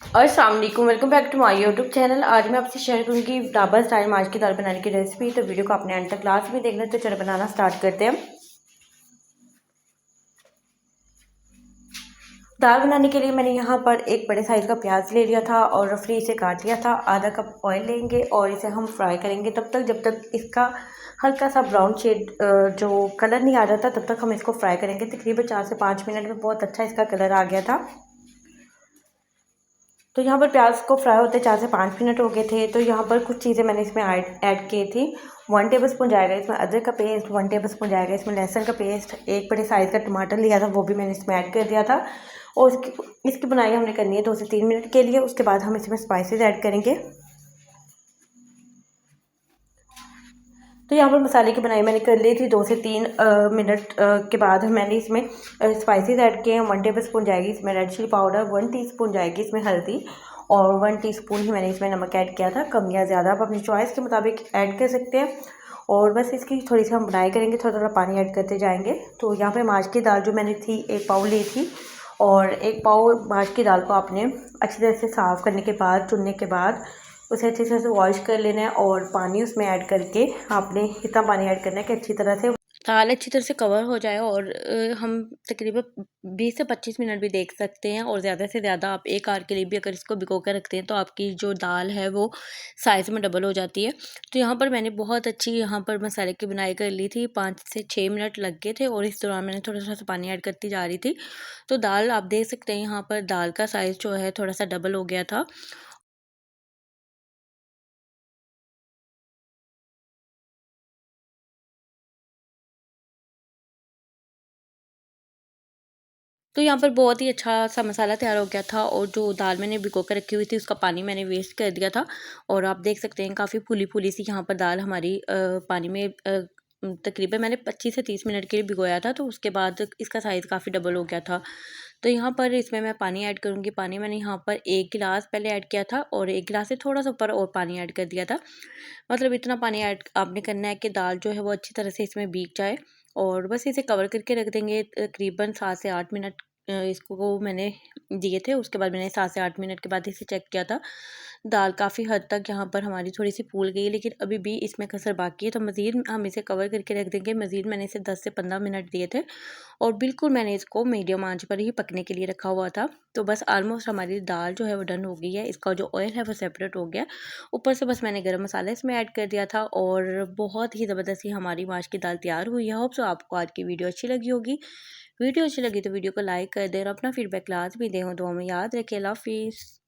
अस्सलाम वालेकुम, welcome back to my YouTube channel. आज मैं आपसे शेयर करूंगी ढाबा स्टाइल माश की दाल बनाने की रेसिपी। तो वीडियो को अपने एंड तक लास्ट में देखना। तो चलो बनाना स्टार्ट करते हैं। दाल बनाने के लिए मैंने यहाँ पर एक बड़े साइज़ का प्याज ले लिया था और रफली इसे काट लिया था। आधा कप ऑयल लेंगे और इसे हम फ्राई करेंगे तब तक जब तक इसका हल्का सा ब्राउन शेड जो कलर नहीं आ जाता तब तक हम इसको फ्राई करेंगे। तकरीबन 4 से 5 मिनट में बहुत अच्छा इसका कलर आ गया था। तो यहाँ पर प्याज को फ्राई होते 4 से 5 मिनट हो गए थे। तो यहाँ पर कुछ चीज़ें मैंने इसमें ऐड की थी। 1 टेबल स्पून जाएगा इसमें अदरक का पेस्ट, 1 टेबल स्पून जाएगा इसमें लहसुन का पेस्ट, एक बड़े साइज़ का टमाटर लिया था वो भी मैंने इसमें ऐड कर दिया था। और इसकी बुनाई हमने करनी है 2 से 3 मिनट के लिए। उसके बाद हम इसमें स्पाइसेस ऐड करेंगे। तो यहाँ पर मसाले की बनाई मैंने कर ली थी 2 से 3 मिनट के बाद मैंने इसमें स्पाइसेस ऐड किए हैं। 1 टेबल स्पून जाएगी इसमें रेड चिली पाउडर, 1 टीस्पून जाएगी इसमें हल्दी और 1 टीस्पून ही मैंने इसमें नमक ऐड किया था। कम या ज़्यादा आप अपनी चॉइस के मुताबिक ऐड कर सकते हैं। और बस इसकी थोड़ी सी हम बनाई करेंगे, थोड़ा थोड़ा पानी ऐड करते जाएंगे। तो यहाँ पर माश की दाल जो मैंने थी 1 पाव ली थी और 1 पाव माश की दाल को आपने अच्छी तरह से साफ़ करने के बाद, चुनने के बाद उसे अच्छी तरह से वॉश कर लेना है और पानी उसमें ऐड करके आपने इतना पानी ऐड करना है कि अच्छी तरह से दाल अच्छी तरह से कवर हो जाए। और हम तकरीबन 20 से 25 मिनट भी देख सकते हैं। और ज़्यादा से ज़्यादा आप 1 आवर के लिए भी अगर इसको भिगो कर रखते हैं तो आपकी जो दाल है वो साइज़ में डबल हो जाती है। तो यहाँ पर मैंने बहुत अच्छी यहाँ पर मसाले की बुनाई कर ली थी। 5 से 6 मिनट लग गए थे और इस दौरान मैंने थोड़ा सा पानी ऐड करती जा रही थी। तो दाल आप देख सकते हैं यहाँ पर दाल का साइज़ जो है थोड़ा सा डबल हो गया था। तो यहाँ पर बहुत ही अच्छा-सा मसाला तैयार हो गया था और जो दाल मैंने भिगो कर रखी हुई थी उसका पानी मैंने वेस्ट कर दिया था। और आप देख सकते हैं काफ़ी फूली-फूली सी यहाँ पर दाल हमारी पानी में तकरीबन मैंने 25 से 30 मिनट के लिए भिगोया था। तो उसके बाद इसका साइज़ काफ़ी डबल हो गया था। तो यहाँ पर इसमें मैं पानी ऐड करूँगी। पानी मैंने यहाँ पर 1 गिलास पहले ऐड किया था और 1 गिलास से थोड़ा-सा ऊपर और पानी ऐड कर दिया था। मतलब इतना पानी ऐड आपने करना है कि दाल जो है वो अच्छी तरह से इसमें भीग जाए। और बस इसे कवर करके रख देंगे तकरीबन 7 से 8 मिनट इसको मैंने दिए थे। उसके बाद मैंने 7 से 8 मिनट के बाद इसे चेक किया था। दाल काफ़ी हद तक यहाँ पर हमारी थोड़ी-सी फूल गई है, लेकिन अभी भी इसमें कसर बाकी है। तो मज़ीद हम इसे कवर करके रख देंगे। मज़ीद मैंने इसे 10 से 15 मिनट दिए थे और बिल्कुल मैंने इसको मीडियम आंच पर ही पकने के लिए रखा हुआ था। तो बस ऑलमोस्ट हमारी दाल जो है वो डन हो गई है। इसका जो ऑयल है वो सेपरेट हो गया। ऊपर से बस मैंने गरम मसाला इसमें ऐड कर दिया था और बहुत ही ज़बरदस्त ही हमारी माश की दाल तैयार हुई है। होप सो आपको आज की वीडियो अच्छी लगी होगी। वीडियो अच्छी लगी तो वीडियो को लाइक कर दें और अपना फीडबैक लाजमी दें। दुआ में याद रखें। अल्लाह हाफ़िज़।